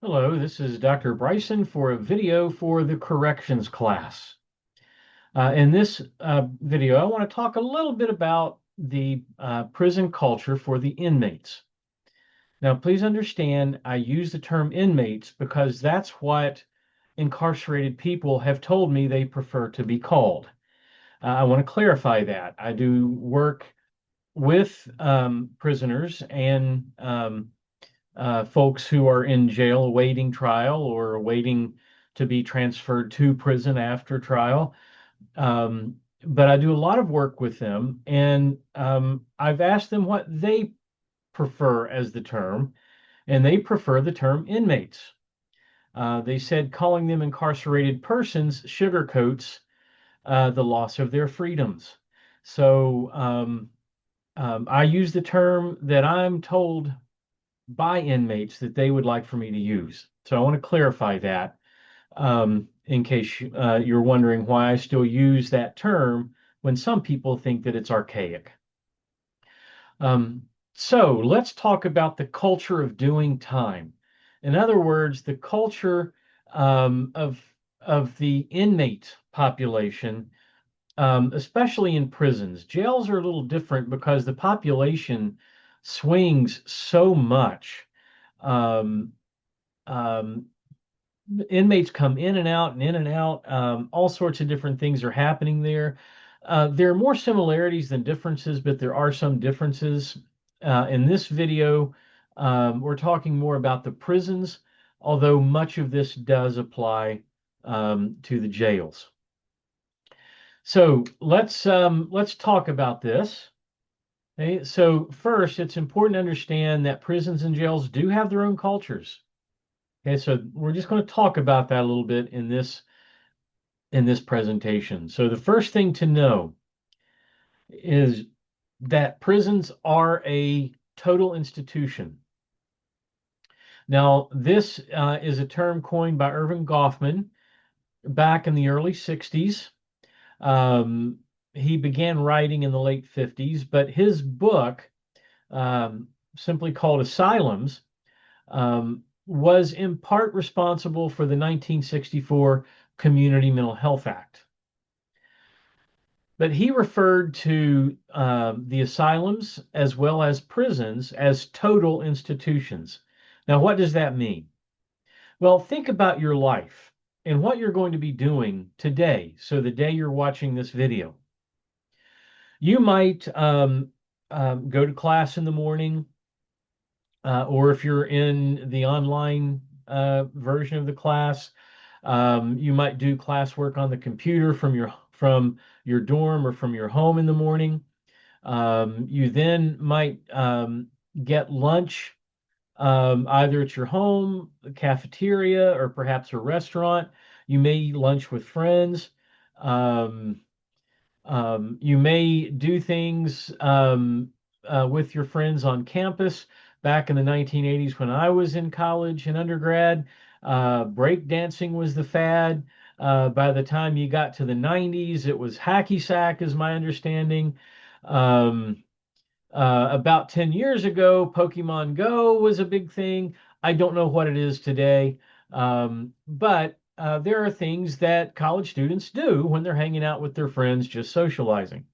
Hello, this is Dr. Bryson for a video for the corrections class. In this video, I want to talk a little bit about the prison culture for the inmates. Now, please understand, I use the term inmates because that's what incarcerated people have told me they prefer to be called. I want to clarify that. I do work with prisoners and folks who are in jail awaiting trial or awaiting to be transferred to prison after trial. But I do a lot of work with them, and I've asked them what they prefer as the term, and they prefer the term inmates. They said calling them incarcerated persons sugarcoats the loss of their freedoms. So I use the term that I'm told by inmates that they would like for me to use. So I want to clarify that in case you're wondering why I still use that term when some people think that it's archaic. So let's talk about the culture of doing time. In other words, the culture of the inmate population, especially in prisons. Jails are a little different because the population swings so much. Um, um, Inmates come in and out and in and out. All sorts of different things are happening there. There are more similarities than differences, but there are some differences. In this video, we're talking more about the prisons, although much of this does apply to the jails. So let's talk about this. Okay, so first, it's important to understand that prisons and jails do have their own cultures. Okay, so we're just going to talk about that a little bit in this presentation. So the first thing to know is that prisons are a total institution. Now, this is a term coined by Irving Goffman back in the early 60s. He began writing in the late 50s, but his book, simply called Asylums, was in part responsible for the 1964 Community Mental Health Act. But he referred to the asylums as well as prisons as total institutions. Now, what does that mean? Well, think about your life and what you're going to be doing today. So, the day you're watching this video, you might go to class in the morning, or if you're in the online version of the class, you might do classwork on the computer from your dorm or from your home in the morning. You then might get lunch either at your home, the cafeteria, or perhaps a restaurant. You may eat lunch with friends. Um, you may do things with your friends on campus. Back in the 1980s, when I was in college and undergrad, break dancing was the fad. By the time you got to the 90s, it was hacky sack, is my understanding. Um, about 10 years ago, Pokemon Go was a big thing. I don't know what it is today, but there are things that college students do when they're hanging out with their friends, just socializing.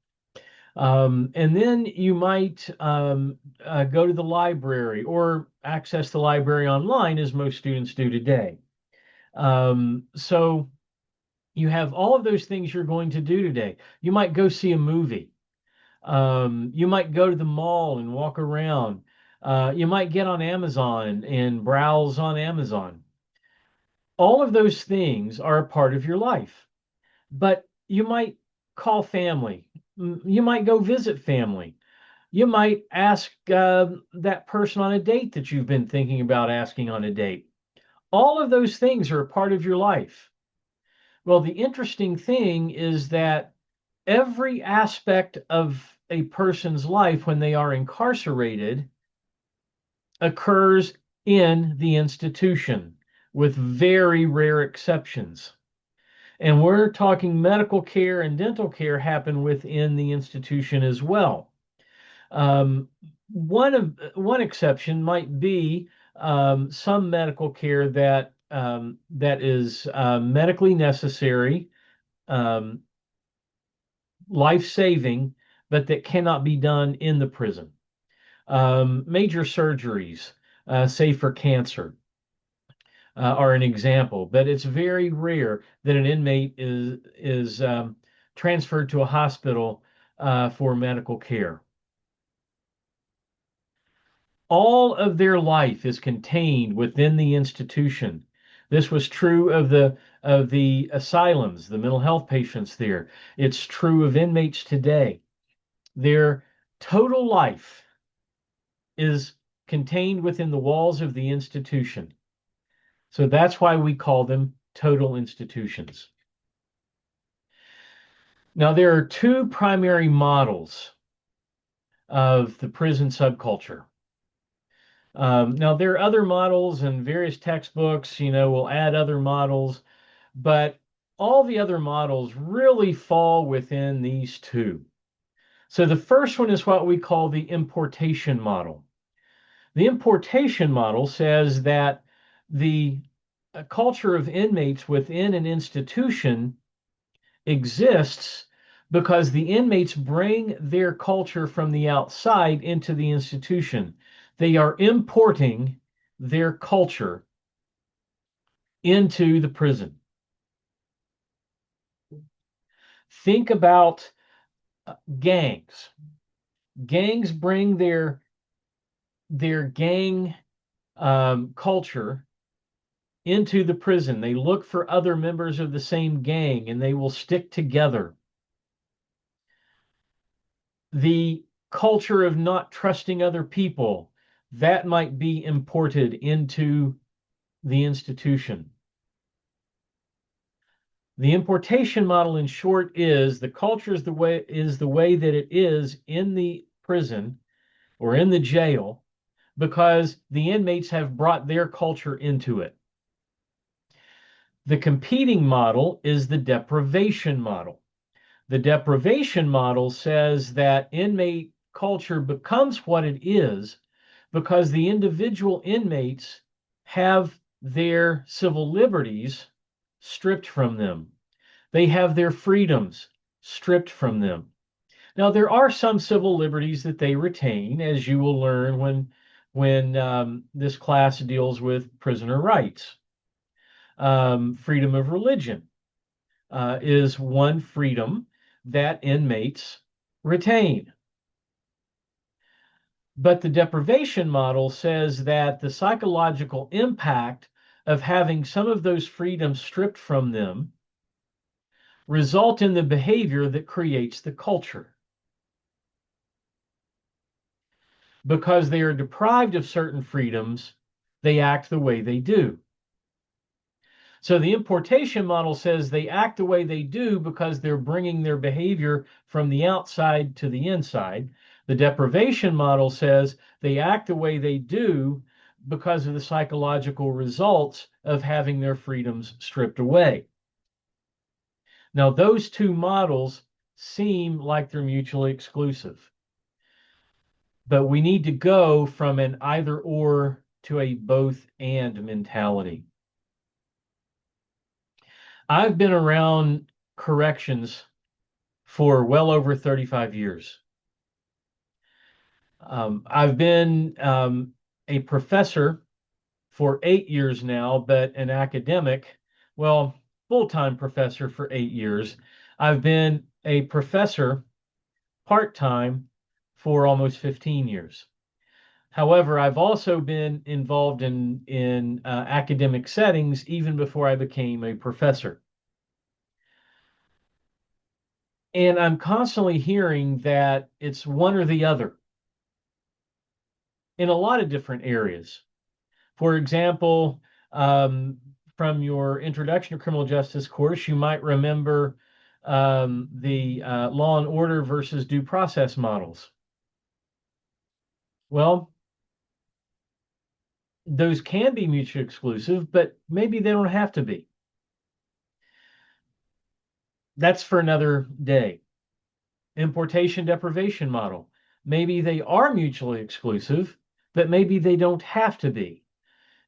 And then you might go to the library or access the library online, as most students do today. So you have all of those things you're going to do today. You might go see a movie. You might go to the mall and walk around. You might get on Amazon and browse on Amazon. All of those things are a part of your life, but you might call family. You might go visit family. You might ask that person on a date that you've been thinking about asking on a date. All of those things are a part of your life. Well, the interesting thing is that every aspect of a person's life when they are incarcerated occurs in the institution, with very rare exceptions. And we're talking medical care and dental care happen within the institution as well. Um, one exception might be some medical care that is medically necessary, um, life-saving, but that cannot be done in the prison. Major surgeries, say for cancer, are an example, but it's very rare that an inmate is transferred to a hospital for medical care. All of their life is contained within the institution. This was true of the asylums, the mental health patients there. It's true of inmates today. Their total life is contained within the walls of the institution. So that's why we call them total institutions. Now, there are two primary models of the prison subculture. Now, there are other models, and various textbooks, will add other models, but all the other models really fall within these two. So the first one is what we call the importation model. The importation model says that the culture of inmates within an institution exists because the inmates bring their culture from the outside into the institution. They are importing their culture into the prison. Think about gangs. Gangs bring their gang culture into the prison. They look for other members of the same gang and they will stick together. The culture of not trusting other people, that might be imported into the institution. The importation model, in short, is the culture is the way that it is in the prison or in the jail because the inmates have brought their culture into it. The competing model is the deprivation model. The deprivation model says that inmate culture becomes what it is because the individual inmates have their civil liberties stripped from them. They have their freedoms stripped from them. Now, there are some civil liberties that they retain, as you will learn when this class deals with prisoner rights. Freedom of religion is one freedom that inmates retain. But the deprivation model says that the psychological impact of having some of those freedoms stripped from them result in the behavior that creates the culture. Because they are deprived of certain freedoms, they act the way they do. So the importation model says they act the way they do because they're bringing their behavior from the outside to the inside. The deprivation model says they act the way they do because of the psychological results of having their freedoms stripped away. Now, those two models seem like they're mutually exclusive, but we need to go from an either or to a both and mentality. I've been around corrections for well over 35 years. I've been a professor for 8 years now, but an academic, well, full-time professor for 8 years. I've been a professor part-time for almost 15 years. However, I've also been involved in academic settings even before I became a professor. And I'm constantly hearing that it's one or the other in a lot of different areas. For example, from your Introduction to Criminal Justice course, you might remember the law and order versus due process models. Well, those can be mutually exclusive, but maybe they don't have to be. That's for another day. Importation deprivation model. Maybe they are mutually exclusive, but maybe they don't have to be.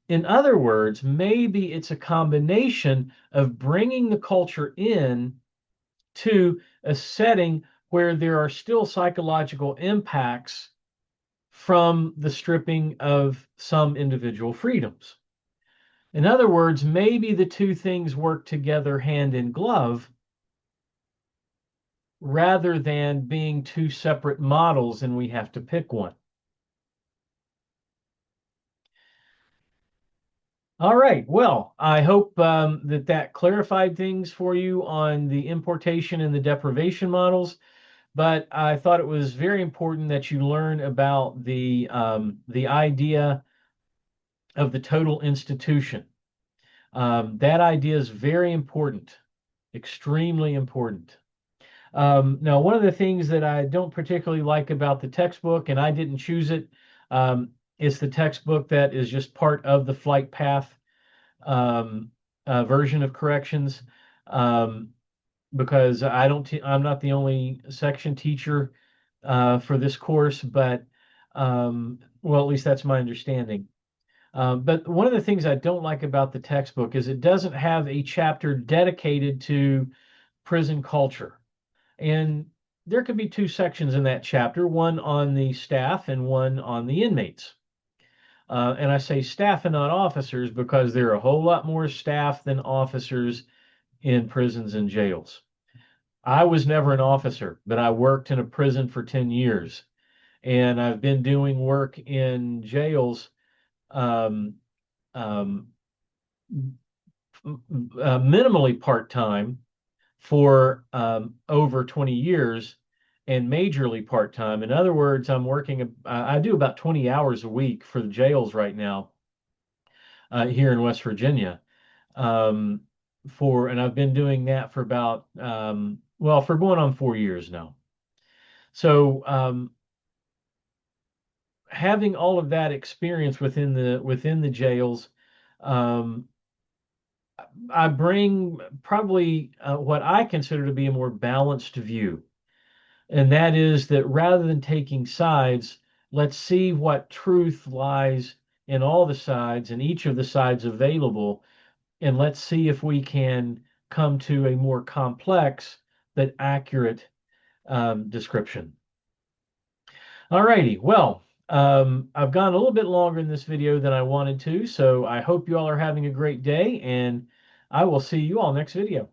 In other words, maybe it's a combination of bringing the culture in to a setting where there are still psychological impacts from the stripping of some individual freedoms. In other words, maybe the two things work together hand in glove rather than being two separate models and we have to pick one. All right. Well, I hope that clarified things for you on the importation and the deprivation models. But I thought it was very important that you learn about the idea of the total institution. That idea is very important, extremely important. Now, one of the things that I don't particularly like about the textbook, and I didn't choose it, is the textbook that is just part of the flight path um, version of corrections. Um, because I'm not the only section teacher for this course, but well, at least that's my understanding. But one of the things I don't like about the textbook is it doesn't have a chapter dedicated to prison culture. And there could be two sections in that chapter, one on the staff and one on the inmates. And I say staff and not officers because there are a whole lot more staff than officers in prisons and jails. I was never an officer, but I worked in a prison for 10 years. And I've been doing work in jails um, um, minimally part time for over 20 years and majorly part time. In other words, I do about 20 hours a week for the jails right now here in West Virginia. Um, and I've been doing that for about, well, for going on 4 years now. So, having all of that experience within the jails, um, I bring probably what I consider to be a more balanced view, and that is that rather than taking sides, let's see what truth lies in all the sides and each of the sides available, and let's see if we can come to a more complex but accurate description. All righty. Well, I've gone a little bit longer in this video than I wanted to, so I hope you all are having a great day, and I will see you all next video.